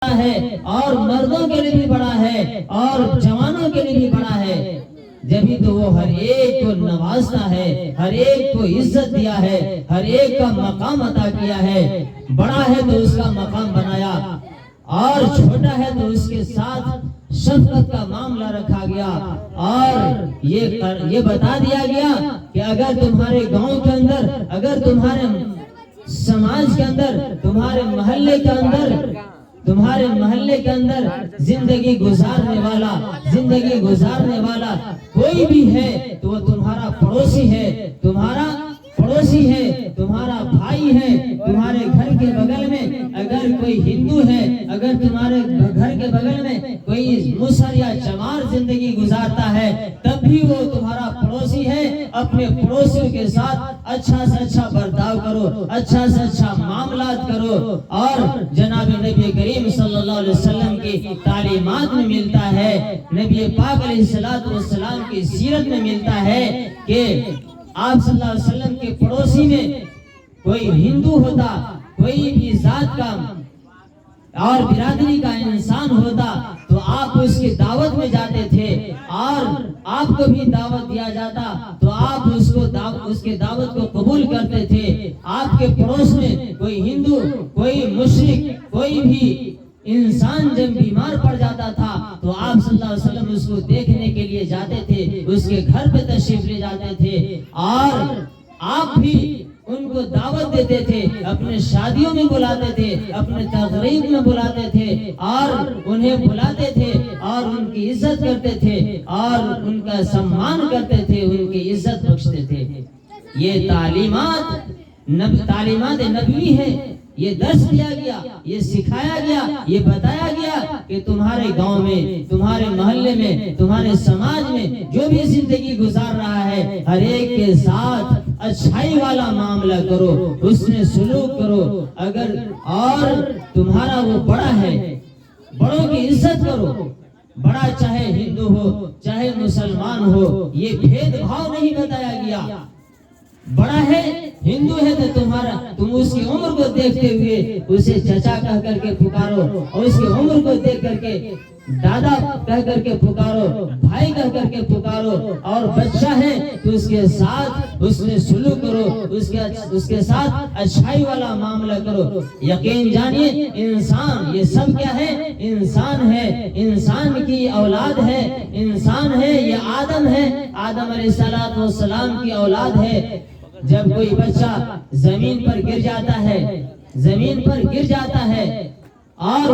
ہے اور مردوں کے لیے بھی بڑا ہے اور جوانوں کے لیے بھی بڑا ہے، جبھی تو وہ ہر ایک کو نوازتا ہے، ہر ایک کو عزت دیا ہے، ہر ایک کا مقام عطا کیا ہے۔ بڑا ہے تو اس کا مقام بنایا اور چھوٹا ہے تو اس کے ساتھ شفقت کا معاملہ رکھا گیا، اور یہ بتا دیا گیا کہ اگر تمہارے گاؤں کے اندر، اگر تمہارے سماج کے اندر، تمہارے محلے کے اندر زندگی گزارنے والا کوئی بھی ہے تو وہ تمہارا پڑوسی ہے، تمہارا بھائی ہے۔ تمہارے گھر کے بغل میں اگر کوئی ہندو ہے، اگر تمہارے گھر کے بغل میں کوئی مسر یا چمار زندگی گزارتا ہے، تب بھی وہ تمہارا پڑوسی ہے۔ اپنے پڑوسیوں کے ساتھ اچھا سے اچھا برتاؤ کرو، اچھا سے اچھا معاملات کرو۔ اور جناب نبی کریم صلی اللہ علیہ وسلم کی تعلیمات میں ملتا ہے، نبی پاک علیہ السلام کی سیرت میں ملتا ہے کہ آپ صلی اللہ علیہ وسلم کے پڑوسی میں کوئی ہندو ہوتا، کوئی بھی ذات کا اور برادری کا انسان ہوتا تو آپ اس کی دعوت میں جاتے تھے، اور آپ کو بھی دعوت دیا جاتا تو آپ اس کے دعوت کو قبول کرتے تھے۔ آپ کے پڑوس میں کوئی ہندو، کوئی مشرک، کوئی بھی انسان جب بیمار پڑ جاتا تھا تو آپ صلی اللہ علیہ وسلم اس کو دیکھنے کے لیے جاتے تھے، اس کے گھر پہ تشریف لے جاتے تھے، اور آپ بھی ان کو دعوت دیتے تھے، اپنے شادیوں میں بلاتے تھے، اپنے تقریب میں بلاتے تھے، اور انہیں بلاتے تھے اور ان کی عزت کرتے تھے اور ان کا سمان کرتے تھے، ان کی عزت بخشتے تھے۔ یہ تعلیمات نبوی ہے۔ یہ درس دیا گیا، یہ سکھایا گیا، یہ بتایا گیا کہ تمہارے گاؤں میں، تمہارے محلے میں، تمہارے سماج میں جو بھی زندگی گزار رہا ہے، ہر ایک کے ساتھ اچھائی والا معاملہ کرو، اس میں سلوک کرو۔ اور تمہارا وہ بڑا ہے، بڑوں کی عزت کرو۔ بڑا چاہے ہندو ہو، چاہے مسلمان ہو، یہ بھید بھاؤ نہیں بتایا گیا۔ بڑا ہے، ہندو ہے تو تم اس کی عمر کو دیکھتے ہوئے اسے چچا کہہ کر کے پکارو، اور اس کی عمر کو دیکھ کر کے دادا کہہ کر کے پکارو، بھائی کہہ کر کے پکارو۔ اور بچہ ہے تو اس کے ساتھ اس میں سلوک کرو، اس کے ساتھ اچھائی والا معاملہ کرو۔ یقین جانیے انسان یہ سب کیا ہے؟ انسان ہے، انسان کی اولاد ہے، انسان ہے، یہ آدم ہے، آدم علیہ السلام کی اولاد ہے۔ جب کوئی بچہ زمین پر گر جاتا ہے اور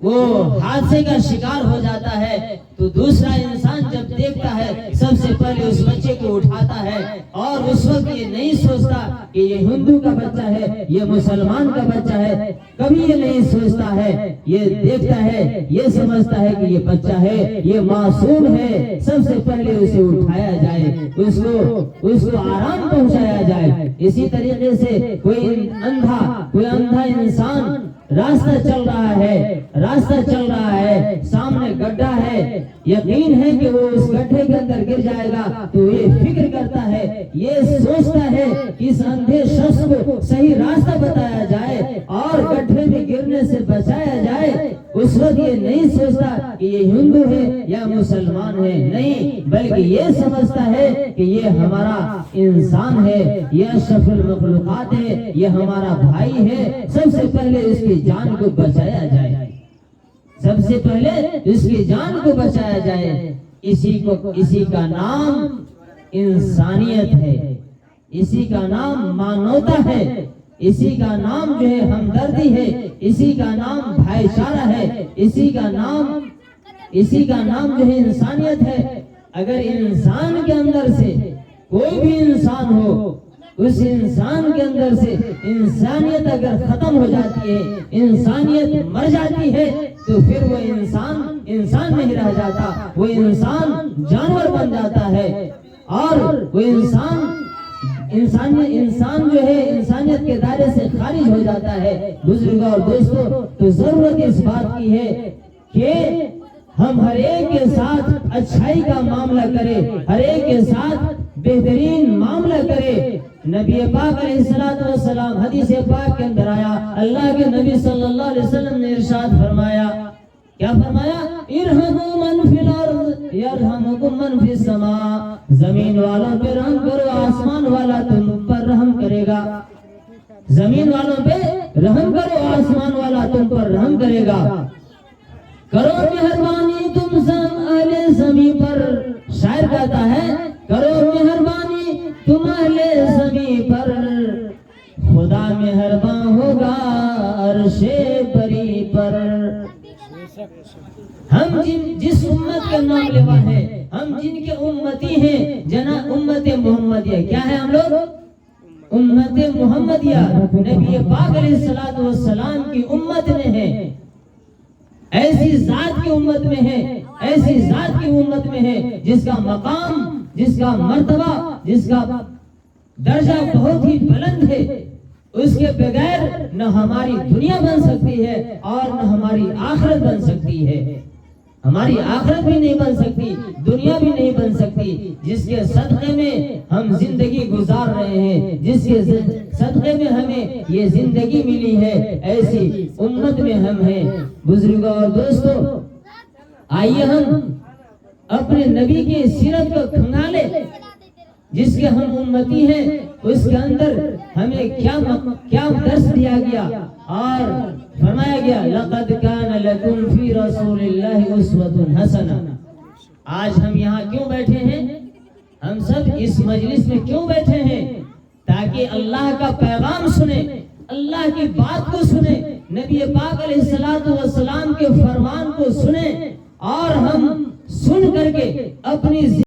وہ حادثے کا شکار ہو جاتا ہے تو دوسرا انسان جب دیکھتا ہے سب سے پہلے اس بچے کو اٹھاتا ہے، اور اس وقت یہ نہیں سوچتا کہ یہ ہندو کا بچہ ہے، یہ مسلمان کا بچہ ہے، کبھی یہ نہیں سوچتا ہے۔ یہ دیکھتا ہے، یہ سمجھتا ہے کہ یہ بچہ ہے، یہ معصوم ہے، سب سے پہلے اسے اٹھایا جائے، اس کو آرام پہنچایا جائے۔ اسی طریقے سے کوئی اندھا انسان راستہ چل رہا ہے، سامنے گڈھا ہے، یقین ہے کہ وہ اس گڈھے کے اندر گر جائے گا، تو یہ فکر کرتا ہے، یہ سوچتا ہے کہ اس اندھے شخص کو صحیح راستہ بتایا جائے اور گڈھے میں گرنے سے بچایا جائے۔ اس وقت یہ نہیں سوچتا کہ یہ ہندو ہے یا مسلمان ہے، نہیں، بلکہ یہ سمجھتا ہے کہ یہ ہمارا انسان ہے، یہ اشرف المخلوقات ہے، یہ ہمارا بھائی ہے، سب سے پہلے اس کی جان کو بچایا جائے، سب سے پہلے اس کی جان کو بچایا جائے۔ اسی کا نام انسانیت ہے، اسی کا نام مانوتا ہے، اسی کا نام جو ہے ہمدردی ہے، اسی کا نام بھائی چارہ ہے، اسی کا نام جو ہے انسانیت ہے۔ اگر انسان کے اندر سے کوئی بھی انسان ہو، اس انسان کے اندر سے انسانیت اگر ختم ہو جاتی ہے، انسانیت مر جاتی ہے، تو پھر وہ انسان نہیں رہ جاتا، وہ انسان جانور بن جاتا ہے، اور وہ انسان جو ہے انسانیت کے دائرے سے خارج ہو جاتا ہے۔ بزرگوں اور دوستوں، تو ضرورت اس بات کی ہے کہ ہم ہر ایک کے ساتھ اچھائی کا معاملہ کرے، ہر ایک کے ساتھ بہترین معاملہ کرے۔ نبی پاک علیہ الصلوۃ والسلام حدیث پاک کے اندر آیا، اللہ کے نبی صلی اللہ علیہ وسلم نے ارشاد فرمایا، کیا فرمایا؟ ارحموا من فی الارض یرحمکم من فی السماء، زمین والوں پہ رحم کرو، آسمان والا تم پر رحم کرے گا۔ زمین والوں پہ رحم کرو، آسمان والا تم پر رحم کرے گا۔ کرو مہربانی تم سب اہل زمین پر، شاعر کہتا ہے کرو مہربانی تم اہل زمین پر، خدا مہربان ہوگا عرش بری پر۔ ہم جس امت کے نام لیوا ہیں، ہم جن کے امتی ہیں، جناب امت محمدیہ، کیا ہے ہم لوگ؟ امت محمدیہ، نبی پاک علیہ الصلوۃ والسلام کی امت میں ہے، ایسی ذات کی امت میں ہے، ایسی ذات کی امت میں ہے جس کا مقام، جس کا مرتبہ، جس کا درجہ بہت ہی بلند ہے۔ اس کے بغیر نہ ہماری دنیا بن سکتی ہے اور نہ ہماری آخرت بن سکتی ہے۔ ہماری آخرت بھی نہیں بن سکتی، دنیا بھی نہیں بن سکتی۔ جس کے صدقے میں ہم زندگی گزار رہے ہیں، جس کے صدقے میں ہمیں یہ زندگی ملی ہے، ایسی امت میں ہم ہیں۔ بزرگوں اور دوستوں، آئیے ہم اپنے نبی کی سیرت کو کھنگالیں، جس کے ہم امتی ہیں، اس کے اندر ہمیں کیا درس دیا گیا اور فرمایا گیا، لقد کان لکم فی رسول اللہ اسوۃ حسنہ۔ آج ہم یہاں کیوں بیٹھے ہیں؟ ہم سب اس مجلس میں کیوں بیٹھے ہیں؟ تاکہ اللہ کا پیغام سنیں، اللہ کی بات کو سنیں، نبی پاک علیہ الصلوۃ والسلام کے فرمان کو سنیں، اور ہم سن کر کے اپنی